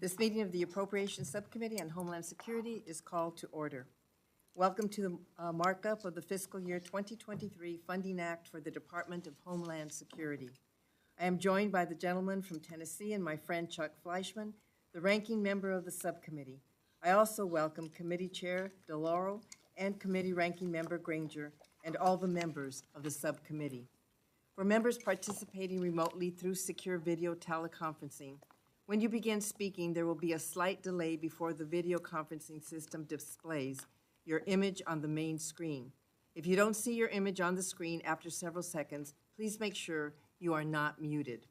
This meeting of the Appropriations Subcommittee on Homeland Security is called to order. Welcome to the markup of the fiscal year 2023 Funding Act for the Department of Homeland Security. I am joined by the gentleman from Tennessee and my friend Chuck Fleischman, the ranking member of the subcommittee. I also welcome Committee Chair DeLauro and Committee Ranking Member Granger and all the members of the subcommittee. For members participating remotely through secure video teleconferencing, when you begin speaking, there will be a slight delay before the video conferencing system displays your image on the main screen. If you don't see your image on the screen after several seconds, please make sure you are not muted.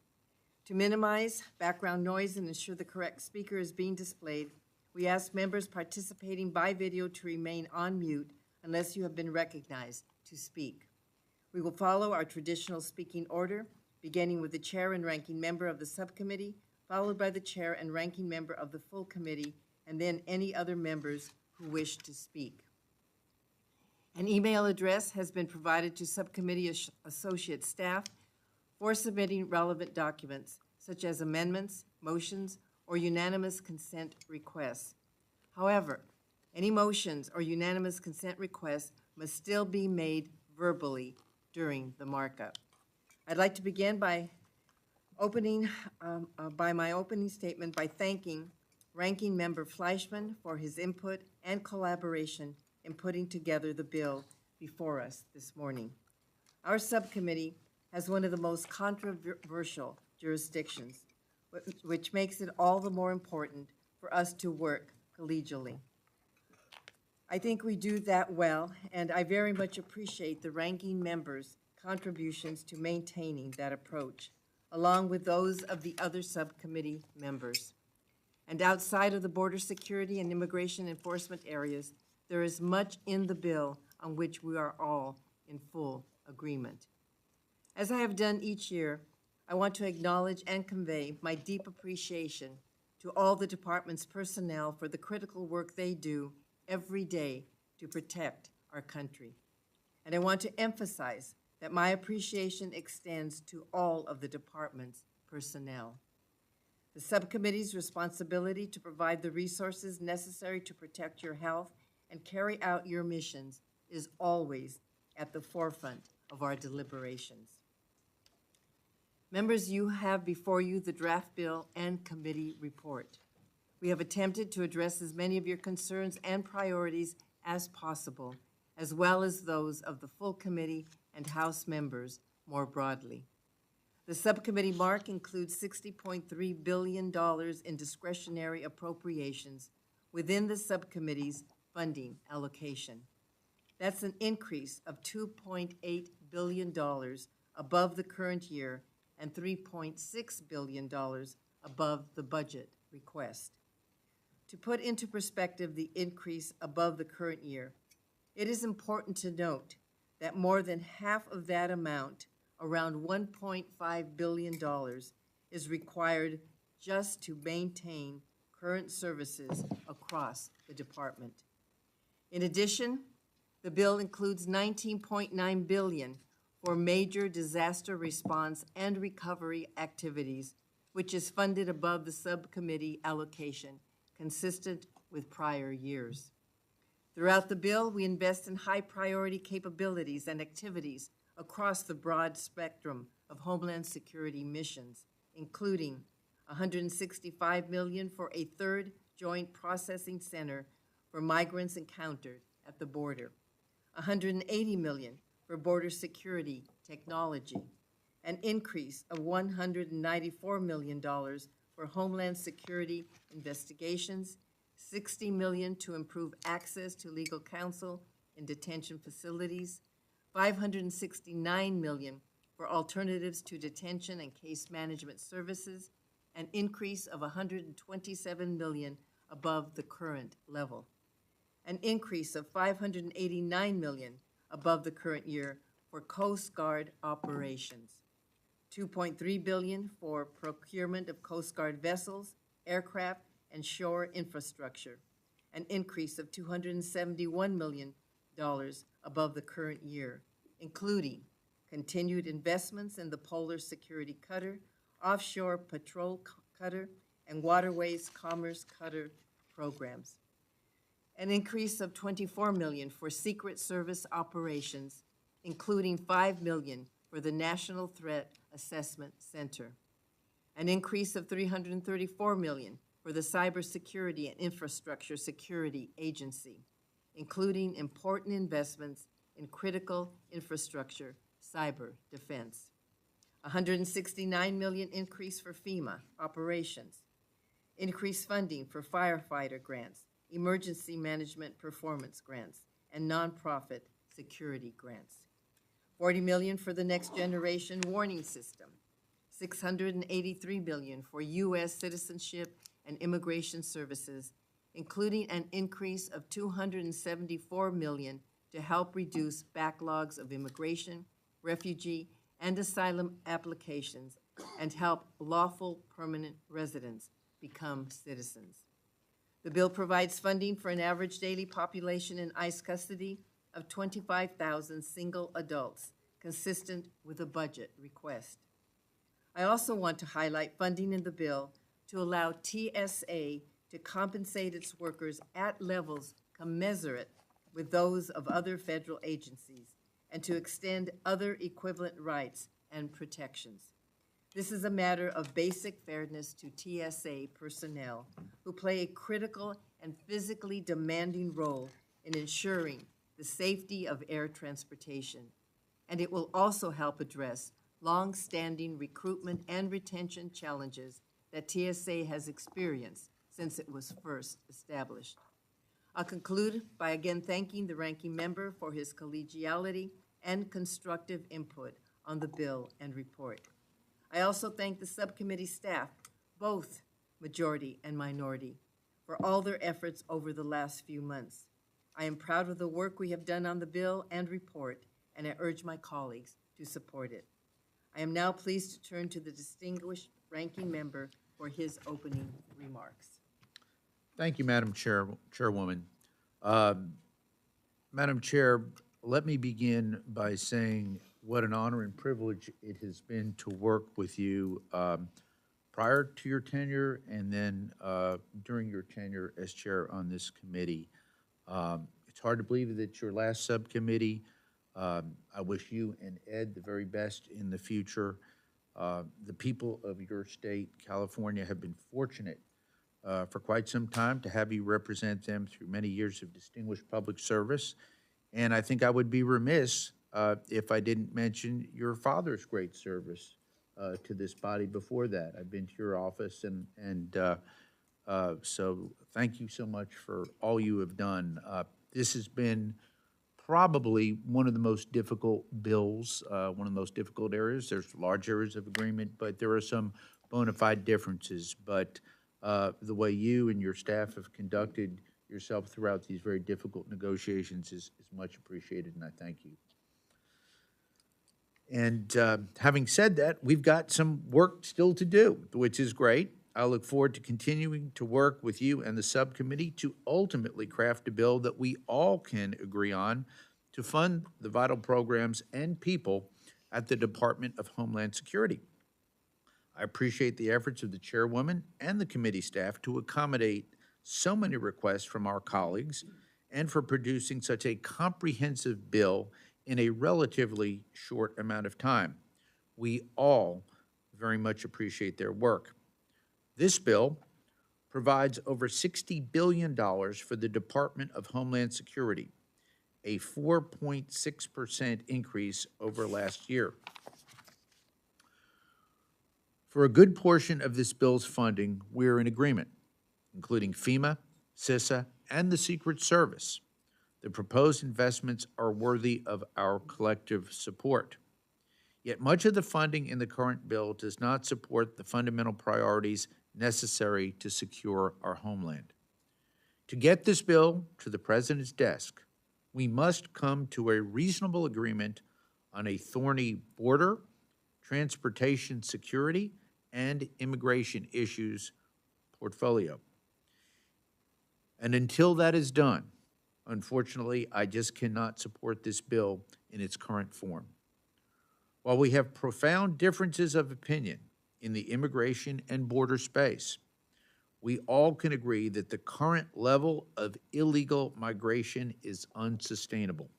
To minimize background noise and ensure the correct speaker is being displayed, we ask members participating by video to remain on mute unless you have been recognized to speak. We will follow our traditional speaking order, beginning with the chair and ranking member of the subcommittee, followed by the chair and ranking member of the full committee, and then any other members who wish to speak. An email address has been provided to subcommittee associate staff for submitting relevant documents, such as amendments, motions, or unanimous consent requests. However, any motions or unanimous consent requests must still be made verbally during the markup. I'd like to begin by my opening statement by thanking Ranking Member Fleischman for his input and collaboration in putting together the bill before us this morning. Our subcommittee has one of the most controversial jurisdictions, which makes it all the more important for us to work collegially. I think we do that well, and I very much appreciate the ranking member's contributions to maintaining that approach, along with those of the other subcommittee members. And outside of the border security and immigration enforcement areas, there is much in the bill on which we are all in full agreement. As I have done each year, I want to acknowledge and convey my deep appreciation to all the department's personnel for the critical work they do every day to protect our country. And I want to emphasize that my appreciation extends to all of the department's personnel. The subcommittee's responsibility to provide the resources necessary to protect your health and carry out your missions is always at the forefront of our deliberations. Members, you have before you the draft bill and committee report. We have attempted to address as many of your concerns and priorities as possible, as well as those of the full committee and House members more broadly. The subcommittee mark includes $60.3 billion in discretionary appropriations within the subcommittee's funding allocation. That's an increase of $2.8 billion above the current year and $3.6 billion above the budget request. To put into perspective the increase above the current year, it is important to note that more than half of that amount, around $1.5 billion, is required just to maintain current services across the department. In addition, the bill includes $19.9 billion for major disaster response and recovery activities, which is funded above the subcommittee allocation, consistent with prior years. Throughout the bill, we invest in high-priority capabilities and activities across the broad spectrum of Homeland Security missions, including $165 million for a third joint processing center for migrants encountered at the border, $180 million for border security technology, an increase of $194 million for Homeland Security investigations, $60 million to improve access to legal counsel in detention facilities, $569 million for alternatives to detention and case management services, an increase of $127 million above the current level, an increase of $589 million above the current year for Coast Guard operations, $2.3 billion for procurement of Coast Guard vessels, aircraft, and shore infrastructure, an increase of $271 million above the current year, including continued investments in the Polar Security Cutter, offshore patrol cutter, and Waterways Commerce Cutter programs. An increase of $24 million for Secret Service operations, including $5 million for the National Threat Assessment Center. An increase of $334 million for the Cybersecurity and Infrastructure Security Agency, including important investments in critical infrastructure, cyber defense. $169 million increase for FEMA operations. Increased funding for firefighter grants, emergency management performance grants, and nonprofit security grants. $40 million for the Next Generation Warning System. $683 million for U.S. Citizenship and Immigration Services, including an increase of $274 million to help reduce backlogs of immigration, refugee, and asylum applications and help lawful permanent residents become citizens. The bill provides funding for an average daily population in ICE custody of 25,000 single adults, consistent with a budget request. I also want to highlight funding in the bill to allow TSA to compensate its workers at levels commensurate with those of other federal agencies and to extend other equivalent rights and protections. This is a matter of basic fairness to TSA personnel who play a critical and physically demanding role in ensuring the safety of air transportation, and it will also help address long-standing recruitment and retention challenges that TSA has experienced since it was first established. I'll conclude by again thanking the ranking member for his collegiality and constructive input on the bill and report. I also thank the subcommittee staff, both majority and minority, for all their efforts over the last few months. I am proud of the work we have done on the bill and report, and I urge my colleagues to support it. I am now pleased to turn to the distinguished ranking member for his opening remarks. Thank you, Madam Chairwoman. Madam Chair, let me begin by saying what an honor and privilege it has been to work with you prior to your tenure and then during your tenure as chair on this committee. It's hard to believe that it's your last subcommittee. I wish you and Ed the very best in the future. The people of your state, California, have been fortunate for quite some time to have you represent them through many years of distinguished public service. And I think I would be remiss if I didn't mention your father's great service to this body before that. I've been to your office, and so thank you so much for all you have done. This has been probably one of the most difficult bills, one of the most difficult areas. There's large areas of agreement, but there are some bona fide differences. But the way you and your staff have conducted yourself throughout these very difficult negotiations is much appreciated, and I thank you. And having said that, we've got some work still to do, which is great. I look forward to continuing to work with you and the subcommittee to ultimately craft a bill that we all can agree on to fund the vital programs and people at the Department of Homeland Security. I appreciate the efforts of the chairwoman and the committee staff to accommodate so many requests from our colleagues and for producing such a comprehensive bill in a relatively short amount of time. We all very much appreciate their work. This bill provides over $60 billion for the Department of Homeland Security, a 4.6% increase over last year. For a good portion of this bill's funding, we're in agreement, including FEMA, CISA, and the Secret Service. The proposed investments are worthy of our collective support. Yet much of the funding in the current bill does not support the fundamental priorities necessary to secure our homeland. To get this bill to the President's desk, we must come to a reasonable agreement on a thorny border, transportation security, and immigration issues portfolio. And until that is done, unfortunately, I just cannot support this bill in its current form. While we have profound differences of opinion in the immigration and border space, we all can agree that the current level of illegal migration is unsustainable.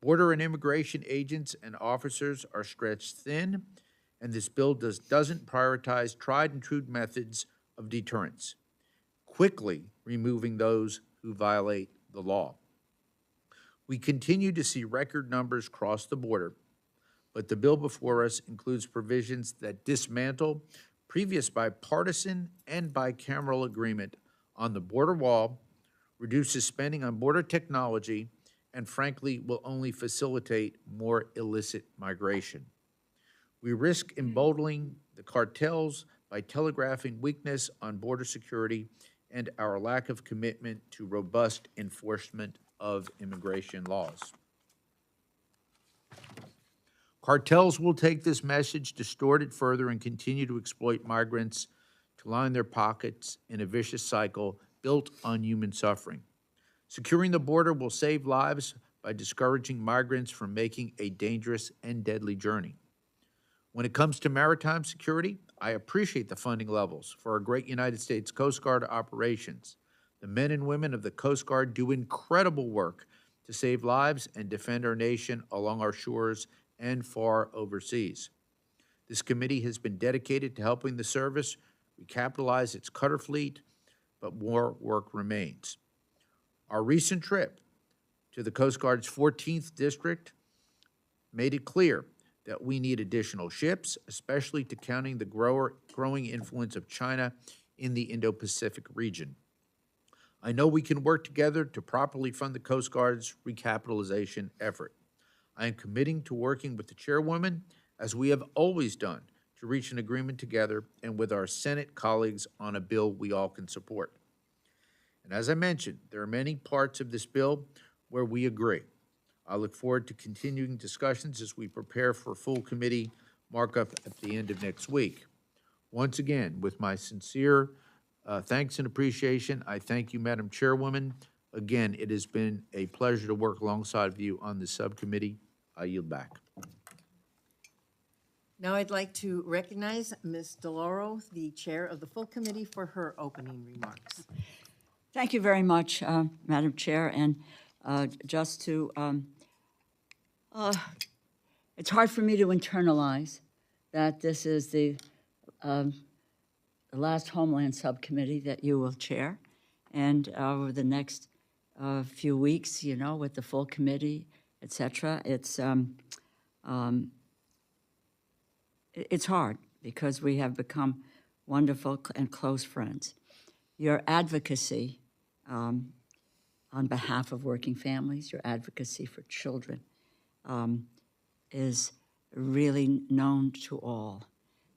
Border and immigration agents and officers are stretched thin, and this bill doesn't prioritize tried and true methods of deterrence, quickly removing those who violate the law. We continue to see record numbers cross the border, but the bill before us includes provisions that dismantle previous bipartisan and bicameral agreement on the border wall, reduces spending on border technology, and frankly will only facilitate more illicit migration. We risk emboldening the cartels by telegraphing weakness on border security and our lack of commitment to robust enforcement of immigration laws. Cartels will take this message, distort it further, and continue to exploit migrants to line their pockets in a vicious cycle built on human suffering. Securing the border will save lives by discouraging migrants from making a dangerous and deadly journey. When it comes to maritime security, I appreciate the funding levels for our great United States Coast Guard operations. The men and women of the Coast Guard do incredible work to save lives and defend our nation along our shores and far overseas. This committee has been dedicated to helping the service recapitalize its cutter fleet, but more work remains. Our recent trip to the Coast Guard's 14th District made it clear that we need additional ships, especially to counter the growing influence of China in the Indo-Pacific region. I know we can work together to properly fund the Coast Guard's recapitalization effort. I am committing to working with the chairwoman, as we have always done, to reach an agreement together and with our Senate colleagues on a bill we all can support. And as I mentioned, there are many parts of this bill where we agree. I look forward to continuing discussions as we prepare for full committee markup at the end of next week. Once again, with my sincere thanks and appreciation, I thank you, Madam Chairwoman. Again, it has been a pleasure to work alongside you on the subcommittee. I yield back. Now I'd like to recognize Ms. DeLauro, the chair of the full committee, for her opening remarks. Thank you very much, Madam Chair. And just to, it's hard for me to internalize that this is the last Homeland Subcommittee that you will chair. And over the next few weeks, you know, with the full committee, et cetera, it's hard because we have become wonderful and close friends. Your advocacy on behalf of working families, your advocacy for children is really known to all,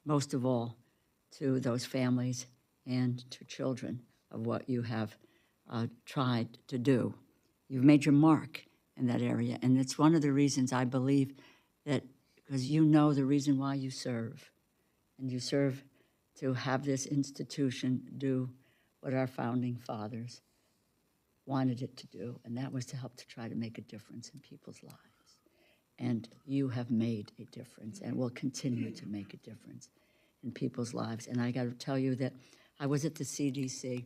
most of all to those families and to children of what you have tried to do. You've made your mark in that area, and it's one of the reasons I believe that, because you know the reason why you serve, and you serve to have this institution do what our founding fathers wanted it to do, and that was to help to try to make a difference in people's lives. And you have made a difference and will continue to make a difference in people's lives. And I got to tell you that I was at the CDC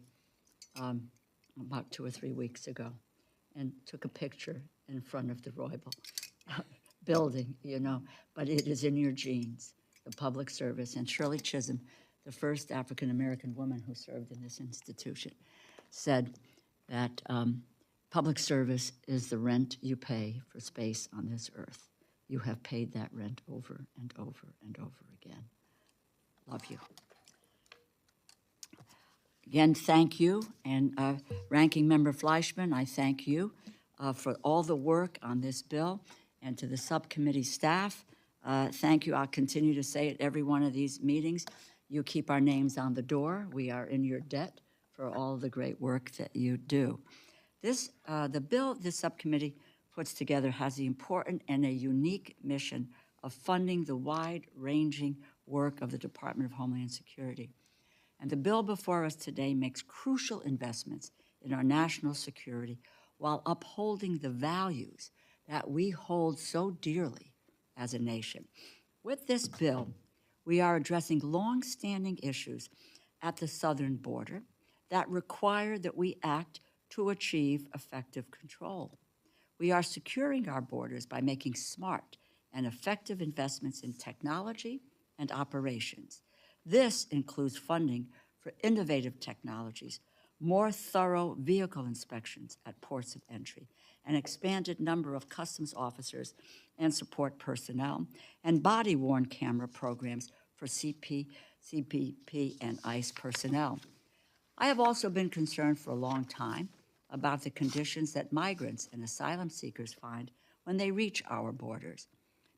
about 2 or 3 weeks ago and took a picture in front of the Roybal building, you know, but it is in your genes, the public service. And Shirley Chisholm, the first African-American woman who served in this institution, said that public service is the rent you pay for space on this earth. You have paid that rent over and over and over again. Love you. Again, thank you. And Ranking Member Fleischman, I thank you for all the work on this bill, and to the subcommittee staff. Thank you. I'll continue to say at every one of these meetings, you keep our names on the door. We are in your debt for all the great work that you do. The bill this subcommittee puts together has the important and a unique mission of funding the wide-ranging work of the Department of Homeland Security. And the bill before us today makes crucial investments in our national security while upholding the values that we hold so dearly as a nation. With this bill, we are addressing long-standing issues at the southern border that require that we act to achieve effective control. We are securing our borders by making smart and effective investments in technology and operations. This includes funding for innovative technologies, more thorough vehicle inspections at ports of entry, an expanded number of customs officers and support personnel, and body-worn camera programs for CBP, and ICE personnel. I have also been concerned for a long time about the conditions that migrants and asylum seekers find when they reach our borders.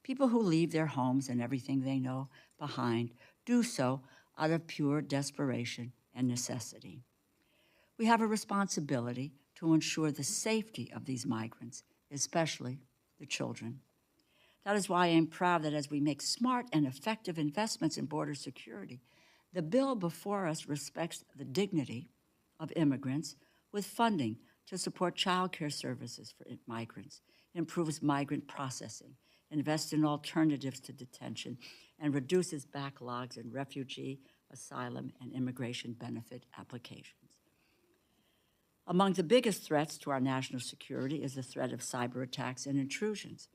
People who leave their homes and everything they know behind do so out of pure desperation and necessity. We have a responsibility to ensure the safety of these migrants, especially the children. That is why I am proud that as we make smart and effective investments in border security, the bill before us respects the dignity of immigrants with funding to support child care services for migrants, improves migrant processing, invests in alternatives to detention, and reduces backlogs in refugee, asylum, and immigration benefit applications. Among the biggest threats to our national security is the threat of cyber attacks and intrusions.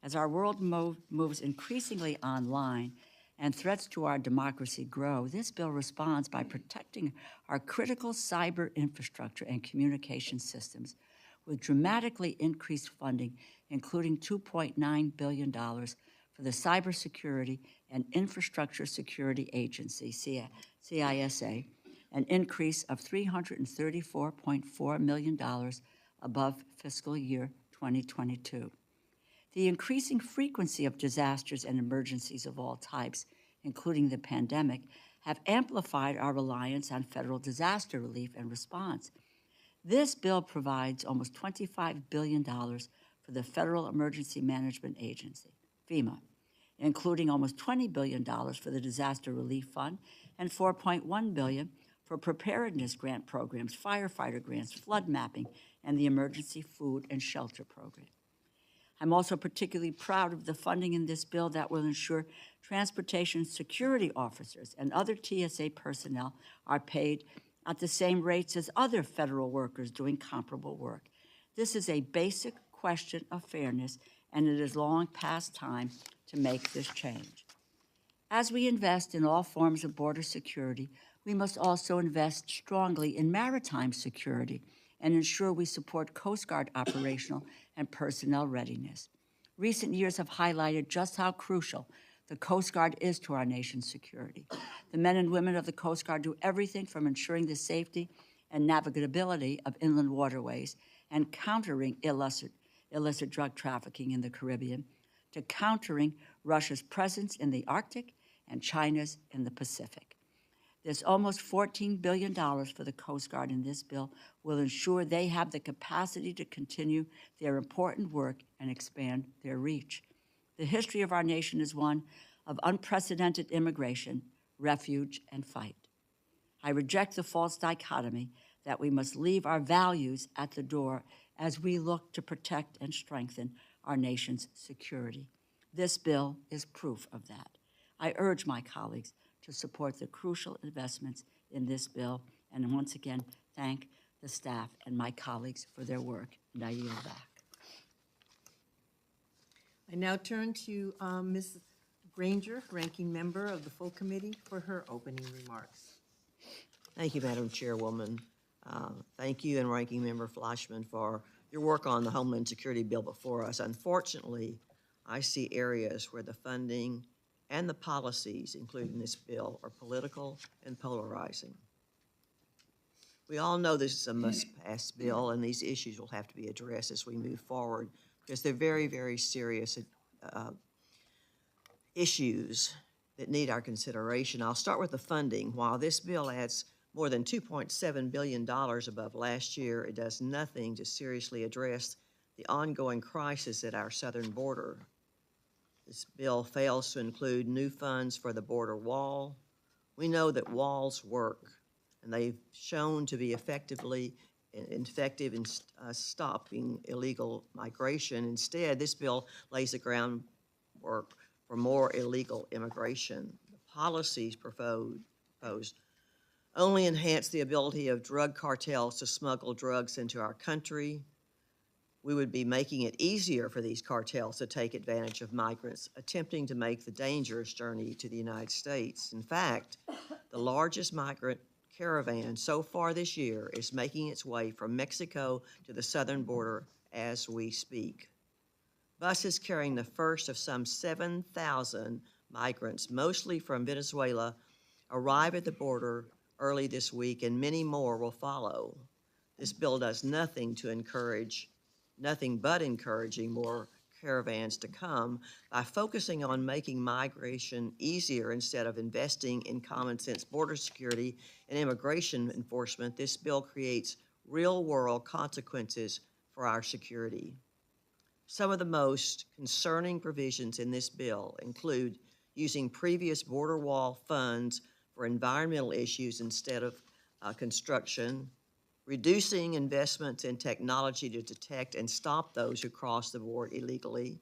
As our world moves increasingly online and threats to our democracy grow, this bill responds by protecting our critical cyber infrastructure and communication systems with dramatically increased funding, including $2.9 billion for the Cybersecurity and Infrastructure Security Agency, CISA, an increase of $334.4 million above fiscal year 2022. The increasing frequency of disasters and emergencies of all types, including the pandemic, have amplified our reliance on federal disaster relief and response. This bill provides almost $25 billion for the Federal Emergency Management Agency, FEMA, including almost $20 billion for the Disaster Relief Fund and $4.1 billion for preparedness grant programs, firefighter grants, flood mapping, and the Emergency Food and Shelter Program. I'm also particularly proud of the funding in this bill that will ensure transportation security officers and other TSA personnel are paid at the same rates as other federal workers doing comparable work. This is a basic question of fairness, and it is long past time to make this change. As we invest in all forms of border security, we must also invest strongly in maritime security and ensure we support Coast Guard operational and personnel readiness. Recent years have highlighted just how crucial the Coast Guard is to our nation's security. The men and women of the Coast Guard do everything from ensuring the safety and navigability of inland waterways and countering illicit drug trafficking in the Caribbean, to countering Russia's presence in the Arctic and China's in the Pacific. There's almost $14 billion for the Coast Guard in this bill will ensure they have the capacity to continue their important work and expand their reach. The history of our nation is one of unprecedented immigration, refuge, and fight. I reject the false dichotomy that we must leave our values at the door as we look to protect and strengthen our nation's security. This bill is proof of that. I urge my colleagues to support the crucial investments in this bill, and once again, thank the staff and my colleagues for their work, and I yield back. I now turn to Ms. Granger, Ranking Member of the Full Committee, for her opening remarks. Thank you, Madam Chairwoman. Thank you and Ranking Member Flashman for your work on the Homeland Security Bill before us. Unfortunately, I see areas where the funding and the policies included in this bill are political and polarizing. We all know this is a must-pass bill, and these issues will have to be addressed as we move forward because they're very, very serious issues that need our consideration. I'll start with the funding. While this bill adds more than $2.7 billion above last year, it does nothing to seriously address the ongoing crisis at our southern border. This bill fails to include new funds for the border wall. We know that walls work, and they've shown to be effective in stopping illegal migration. Instead, this bill lays the groundwork for more illegal immigration. The policies proposed only enhance the ability of drug cartels to smuggle drugs into our country. We would be making it easier for these cartels to take advantage of migrants attempting to make the dangerous journey to the United States. In fact, the largest migrant caravan so far this year is making its way from Mexico to the southern border as we speak. Buses carrying the first of some 7,000 migrants, mostly from Venezuela, arrive at the border early this week, and many more will follow. This bill does nothing but encouraging more caravans to come by focusing on making migration easier instead of investing in common sense border security and immigration enforcement. This bill creates real-world consequences for our security. Some of the most concerning provisions in this bill include using previous border wall funds for environmental issues instead of construction, reducing investments in technology to detect and stop those who cross the border illegally,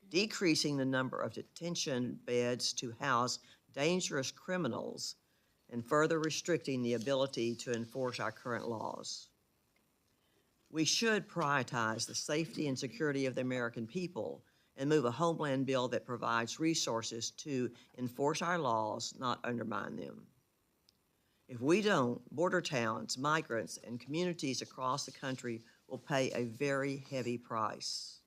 decreasing the number of detention beds to house dangerous criminals, and further restricting the ability to enforce our current laws. We should prioritize the safety and security of the American people and move a Homeland bill that provides resources to enforce our laws, not undermine them. If we don't, border towns, migrants, and communities across the country will pay a very heavy price.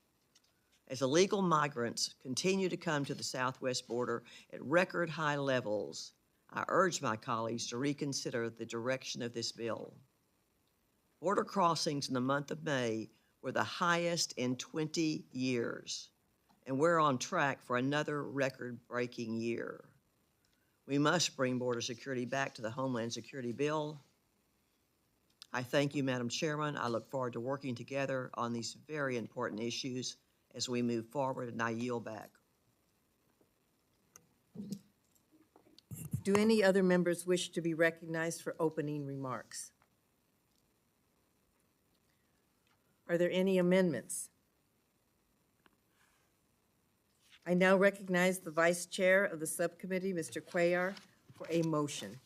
As illegal migrants continue to come to the southwest border at record high levels, I urge my colleagues to reconsider the direction of this bill. Border crossings in the month of May were the highest in 20 years, and we're on track for another record-breaking year. We must bring border security back to the Homeland Security Bill. I thank you, Madam Chairman. I look forward to working together on these very important issues as we move forward, and I yield back. Do any other members wish to be recognized for opening remarks? Are there any amendments? I now recognize the Vice Chair of the Subcommittee, Mr. Cuellar, for a motion.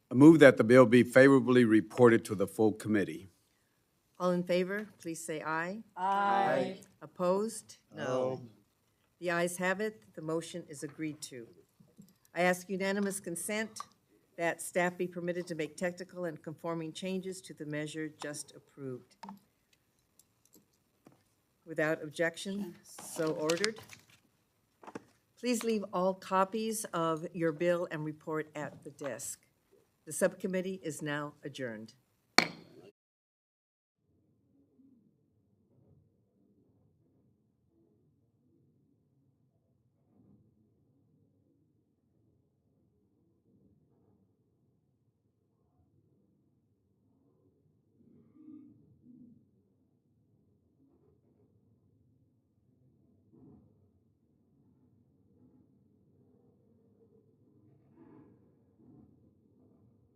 I move that the bill be favorably reported to the full committee. All in favor, please say aye. Aye. Opposed? No. The ayes have it. The motion is agreed to. I ask unanimous consent that staff be permitted to make technical and conforming changes to the measure just approved. Without objection, so ordered. Please leave all copies of your bill and report at the desk. The subcommittee is now adjourned.